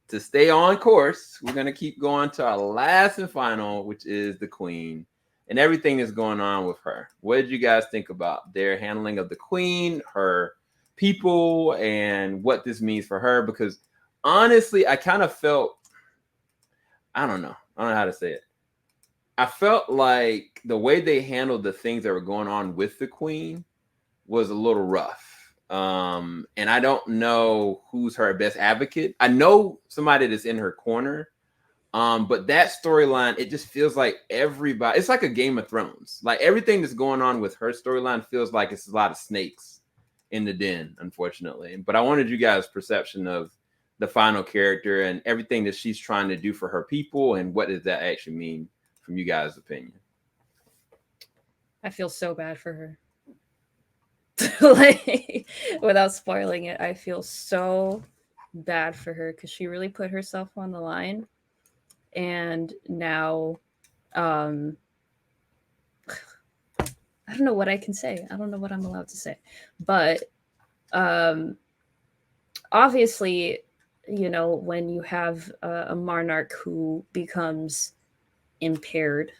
to stay on course, we're going to keep going to our last and final, which is the Queen and everything that's going on with her. What did you guys think about their handling of the Queen, her people, and what this means for her? Because honestly, I kind of felt, I don't know how to say it. I felt like the way they handled the things that were going on with the Queen was a little rough. And I don't know who's her best advocate. I know somebody that's in her corner. But that storyline, it just feels like everybody, it's like a Game of Thrones. Like, everything that's going on with her storyline feels like it's a lot of snakes in the den, unfortunately. But I wanted you guys' perception of the final character and everything that she's trying to do for her people, and what does that actually mean from you guys' opinion?
I feel so bad for her. Like, without spoiling it, I feel so bad for her, because she really put herself on the line. And now, I don't know what I can say. I don't know what I'm allowed to say. But obviously, you know, when you have a monarch who becomes impaired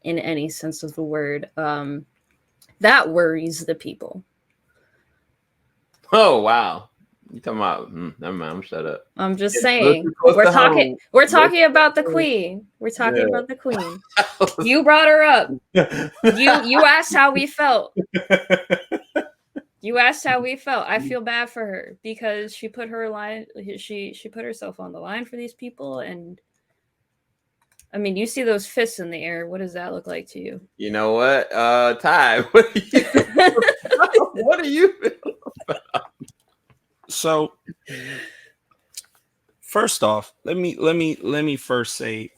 in any sense of the word, that worries the people.
Oh, wow. You talking about? Never mind. I'm shut up.
I'm just
It's
saying.
close
We're
to
talking.
home.
We're talking about the queen. We're talking about the queen. You brought her up. You asked how we felt. You asked how we felt. I feel bad for her because she put her line. She put herself on the line for these people, and I mean, you see those fists in the air. What does that look like to you?
You know what, Ty? What do you feel about?
So, first off, let me first say,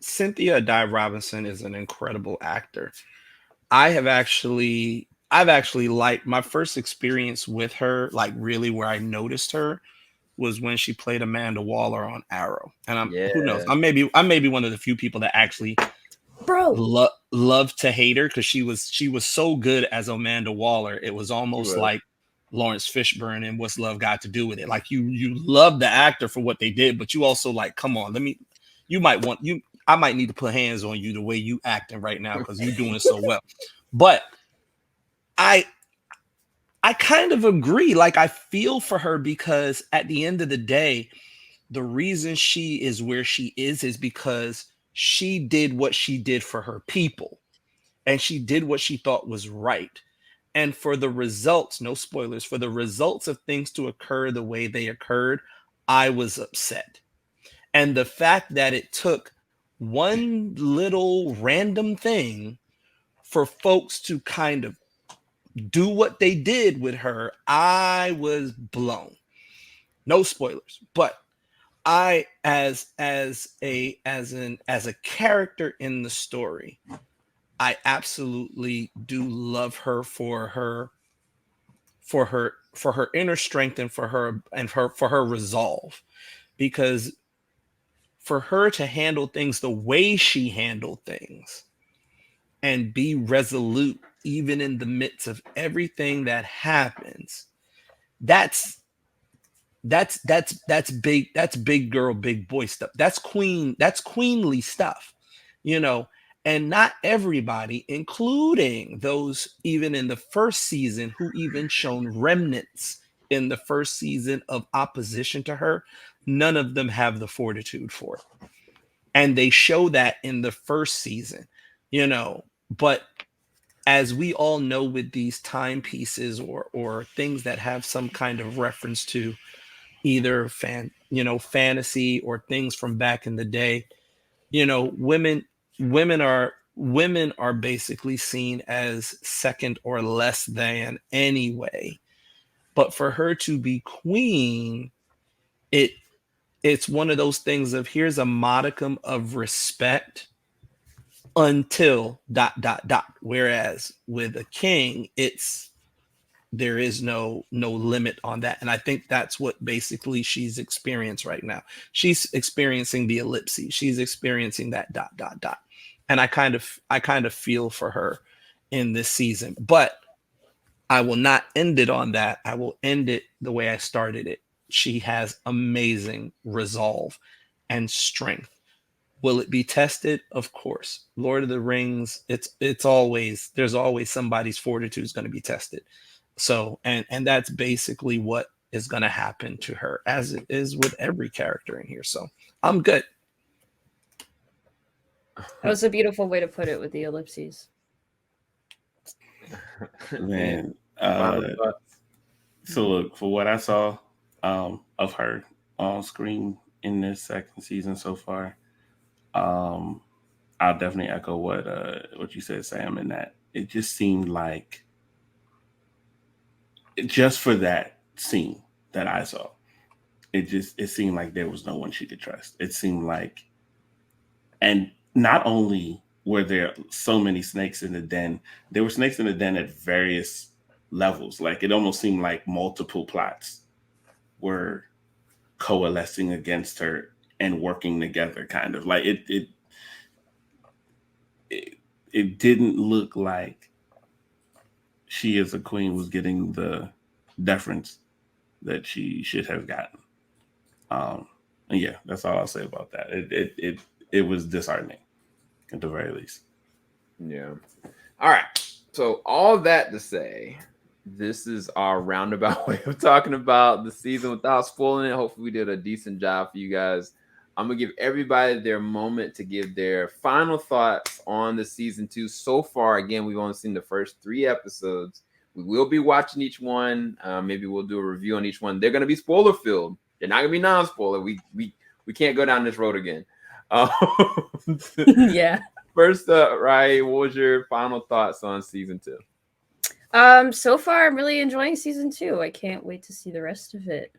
Cynthia Di Robinson is an incredible actor. I've actually liked my first experience with her, like really where I noticed her, was when she played Amanda Waller on Arrow. And who knows? I may be one of the few people that actually love to hate her, because she was so good as Amanda Waller. It was almost like Lawrence Fishburne and What's Love Got to Do with It. Like you love the actor for what they did, but you also like, come on, I might need to put hands on you the way you acting right now, because you're doing it so well. But I kind of agree. Like, I feel for her, because at the end of the day, the reason she is where she is because she did what she did for her people, and she did what she thought was right. And for the results, no spoilers, for the results of things to occur the way they occurred, I was upset. And the fact that it took one little random thing for folks to kind of do what they did with her, I was blown. No spoilers, but I, as a character in the story, I absolutely do love her for her inner strength, and for her resolve, because for her to handle things the way she handled things and be resolute even in the midst of everything that happens, that's big girl, big boy stuff. That's queenly stuff, and not everybody, including those even in the first season who even shown remnants in the first season of opposition to her, none of them have the fortitude for it. And they show that in the first season, but as we all know, with these timepieces or things that have some kind of reference to either fantasy or things from back in the day, women are basically seen as second or less than anyway. But for her to be queen, it's one of those things of, here's a modicum of respect until ... Whereas with a king, there is no limit on that. And I think that's what basically she's experiencing right now. She's experiencing the ellipses. She's experiencing that ... And I kind of feel for her in this season. But I will not end it on that. I will end it the way I started it. She has amazing resolve and strength. Will it be tested? Of course. Lord of the Rings, there's always somebody's fortitude is going to be tested. So, and that's basically what is going to happen to her, as it is with every character in here. So I'm good.
That was a beautiful way to put it, with the ellipses.
Man, so look, for what I saw of her on screen in this second season so far, I'll definitely echo what you said, Sam, in that it just seemed like, just for that scene that I saw, it seemed like there was no one she could trust. It seemed like, and not only were there so many snakes in the den, there were snakes in the den at various levels. Like, it almost seemed like multiple plots were coalescing against her and working together, kind of like it didn't look like she as a queen was getting the deference that she should have gotten. And yeah, that's all I'll say about that. It was disheartening, at the very least.
Yeah. All right. So all that to say, this is our roundabout way of talking about the season without spoiling it. Hopefully, we did a decent job for you guys. I'm gonna give everybody their moment to give their final thoughts on the season 2 so far. Again, we've only seen the first 3 episodes. We will be watching each one. Maybe we'll do a review on each one. They're gonna be spoiler filled. They're not gonna be non-spoiler. We can't go down this road again.
Yeah.
First up, right? What was your final thoughts on season 2?
So far I'm really enjoying season 2. I can't wait to see the rest of it.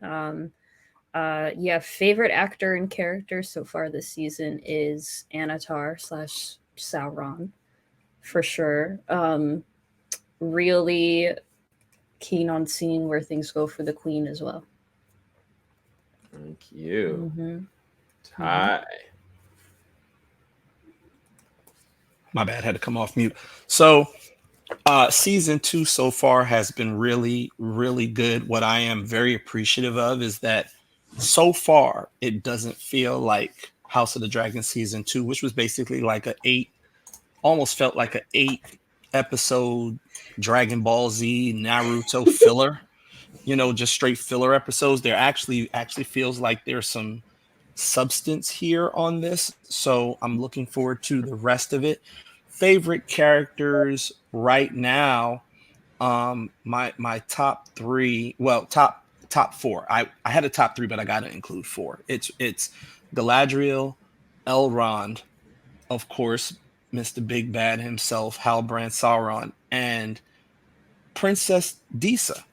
Yeah, favorite actor and character so far this season is Anatar / Sauron, for sure. Really keen on seeing where things go for the Queen as well.
Thank you.
Mm-hmm.
Ty.
My bad, had to come off mute. So season 2 so far has been really, really good. What I am very appreciative of is that so far it doesn't feel like House of the Dragon season 2, which was basically like almost felt like an 8-episode Dragon Ball Z Naruto filler, just straight filler episodes. There actually feels like there's some substance here on this. So I'm looking forward to the rest of it. Favorite characters right now, my top 3, well, top 4. I had a top 3, but I gotta include 4. It's Galadriel, Elrond, of course, Mr. Big Bad himself, Halbrand Sauron, and Princess Disa.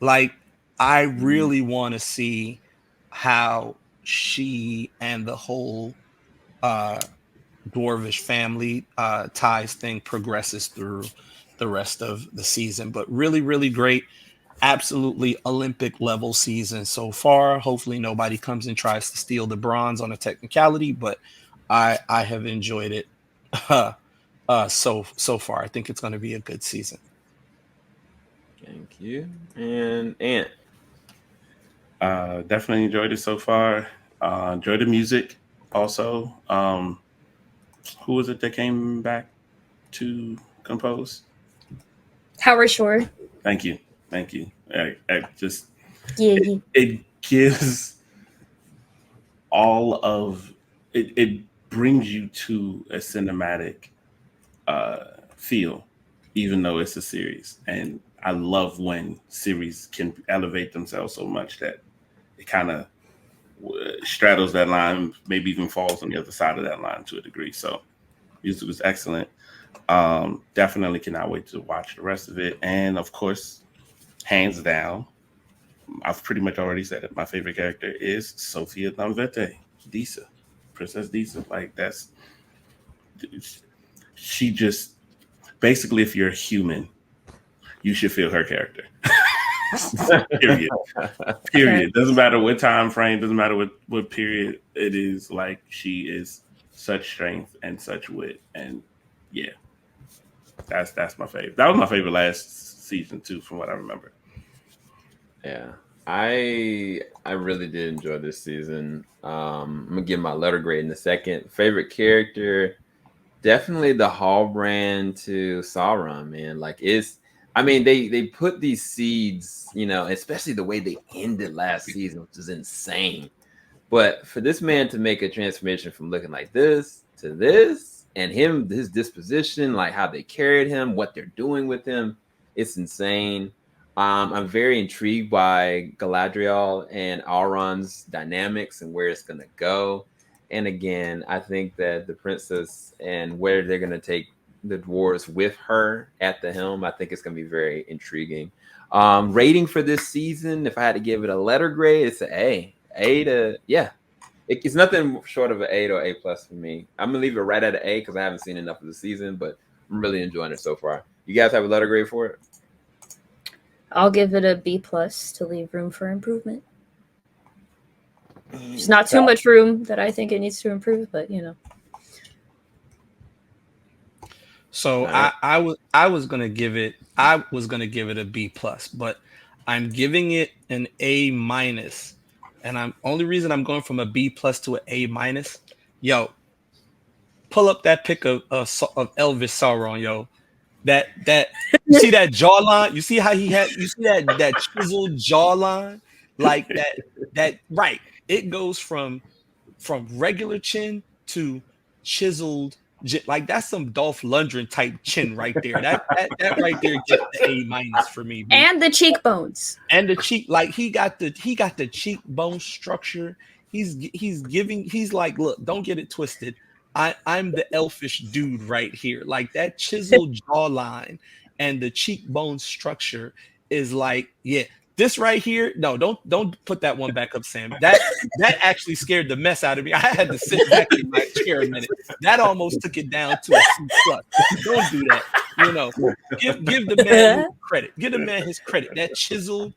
Like, I really want to see how she and the whole Dwarvish family ties thing progresses through the rest of the season. But really, really great. Absolutely Olympic level season so far. Hopefully nobody comes and tries to steal the bronze on a technicality, but I have enjoyed it so far. I think it's going to be a good season.
Thank you. And Ant.
Definitely enjoyed it so far. Enjoyed the music also. Who was it that came back to compose?
Howard Shore.
Thank you. I just
Yeah.
it gives all of it. It brings you to a cinematic feel, even though it's a series. And I love when series can elevate themselves so much that it kind of straddles that line, maybe even falls on the other side of that line to a degree. So music was excellent. Definitely cannot wait to watch the rest of it. And of course, hands down, I've pretty much already said it. My favorite character is Sofia Danvete, Disa, Princess Disa. Like, she just basically, if you're a human, you should feel her character. Period. Doesn't matter what time frame, doesn't matter what period it is. Like, she is such strength and such wit. And yeah, that's my favorite. That was my favorite last season too, from what I remember.
Yeah, I really did enjoy this season. I'm gonna give my letter grade in a second. Favorite character, definitely the Hallbrand to Sauron, man. Like, they put these seeds, especially the way they ended last season, which is insane. But for this man to make a transformation from looking like this to this, and his disposition, like how they carried him, what they're doing with him, it's insane. I'm very intrigued by Galadriel and Elrond's dynamics and where it's going to go. And again, I think that the princess and where they're going to take the dwarves with her at the helm, I think it's going to be very intriguing. Rating for this season, if I had to give it a letter grade, it's an A. It's nothing short of an 8 or A+ for me. I'm going to leave it right at an A because I haven't seen enough of the season, but I'm really enjoying it so far. You guys have a letter grade for it?
I'll give it a B+ to leave room for improvement. There's not too much room that I think it needs to improve, but
So I was gonna give it a B+, but I'm giving it an A-, and only reason I'm going from a B+ to an A-. Yo, pull up that pic of Elvis Sauron, yo. That you see that jawline? You see how you see that chiseled jawline? Like that right. It goes from regular chin to chiseled, like that's some Dolph Lundgren type chin right there. That right there gets the A- for me. Bro.
And the cheekbones.
And the cheek, like he got the cheekbone structure. He's like, look, don't get it twisted. I'm the elfish dude right here. Like that chiseled jawline and the cheekbone structure is like, yeah. This right here, no, don't put that one back up, Sam. That actually scared the mess out of me. I had to sit back in my chair a minute. That almost took it down to a C+. Don't do that. You know, give the man his credit. Give the man his credit. That chiseled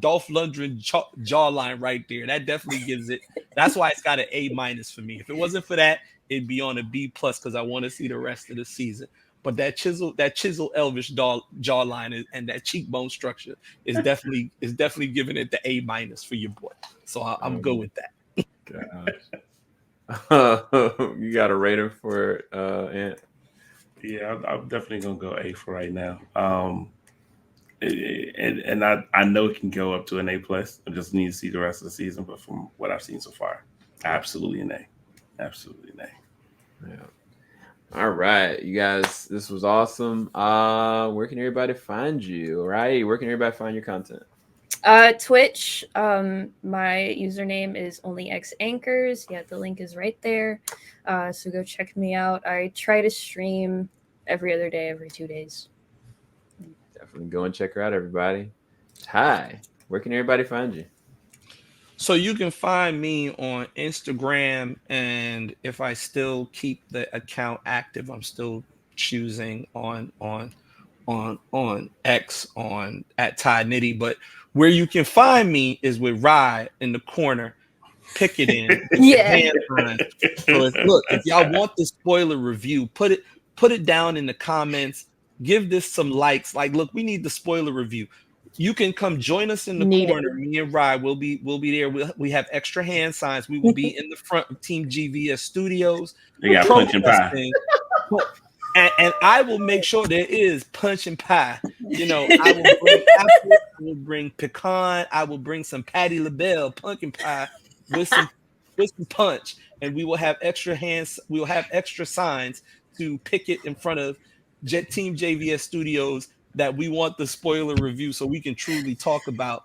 Dolph Lundgren jawline right there. That definitely gives it. That's why it's got an A- for me. If it wasn't for that, it'd be on a B+ because I want to see the rest of the season. But that chisel elvish jawline and that cheekbone structure is definitely giving it the A- for your boy. So I'm good with that.
Gosh. You got a rating for it, Ant?
Yeah, I'm definitely gonna go A for right now. And I know it can go up to an A+. I just need to see the rest of the season. But from what I've seen so far, absolutely an A. Absolutely an A.
Yeah. All right, you guys, this was awesome. Where can everybody find you? Right? Where can everybody find your content?
Twitch. My username is onlyxanchors. Yeah, the link is right there. So go check me out. I try to stream every other day, every 2 days.
Definitely go and check her out, everybody. Hi, where can everybody find you?
So you can find me on Instagram, and if I still keep the account active, I'm still choosing on X at Ty Nitty. But where you can find me is with Rye in the corner, picketing.
Yeah.
So if y'all want the spoiler review, put it down in the comments. Give this some likes. Like, look, we need the spoiler review. You can come join us in the corner. Me and Rye will be there. We have extra hand signs. We will be in the front of TeamJVS studios.
They got punch and pie.
And I will make sure there is punch and pie. You know, I will bring apple, I will bring pecan, I will bring some Patti LaBelle pumpkin pie with some punch, and we will have extra hands. We will have extra signs to picket in front of TeamJVS Studios that we want the spoiler review so we can truly talk about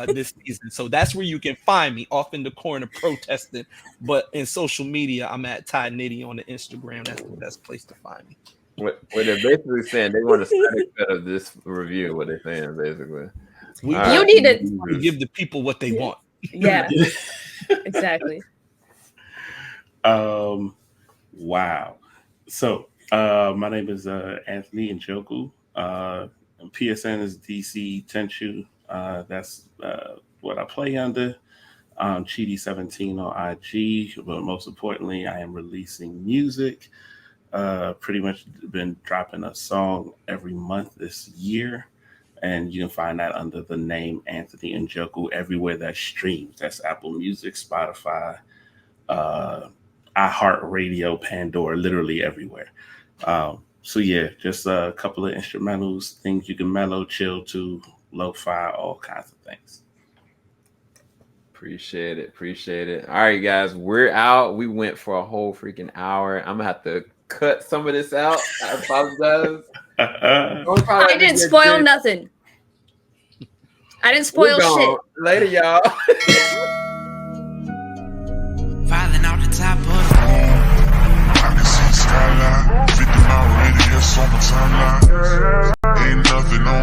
this season. So that's where you can find me, off in the corner protesting. But in social media, I'm at Ty Nitty on the Instagram. That's the best place to find me.
What they're basically saying, they want a static set of this review. What they're saying, basically.
You need to
give the people what they want.
Yeah, exactly.
Wow. So my name is Anthony Njoku. PSN is DC Tenchu. That's what I play under. Cheaty17 on IG. But most importantly, I am releasing music. Pretty much been dropping a song every month this year. And you can find that under the name Anthony Njoku everywhere that streams. That's Apple Music, Spotify, iHeartRadio, Pandora, literally everywhere. So yeah, just a couple of instrumentals, things you can mellow, chill to, lo-fi, all kinds of things.
Appreciate it. All right, guys, we're out. We went for a whole freaking hour. I'm gonna have to cut some of this out. I apologize.
I didn't spoil nothing. I didn't spoil shit.
Later, y'all.
Filing out the top of I can see skyline, 50-mile radius on my timeline. Ain't nothing on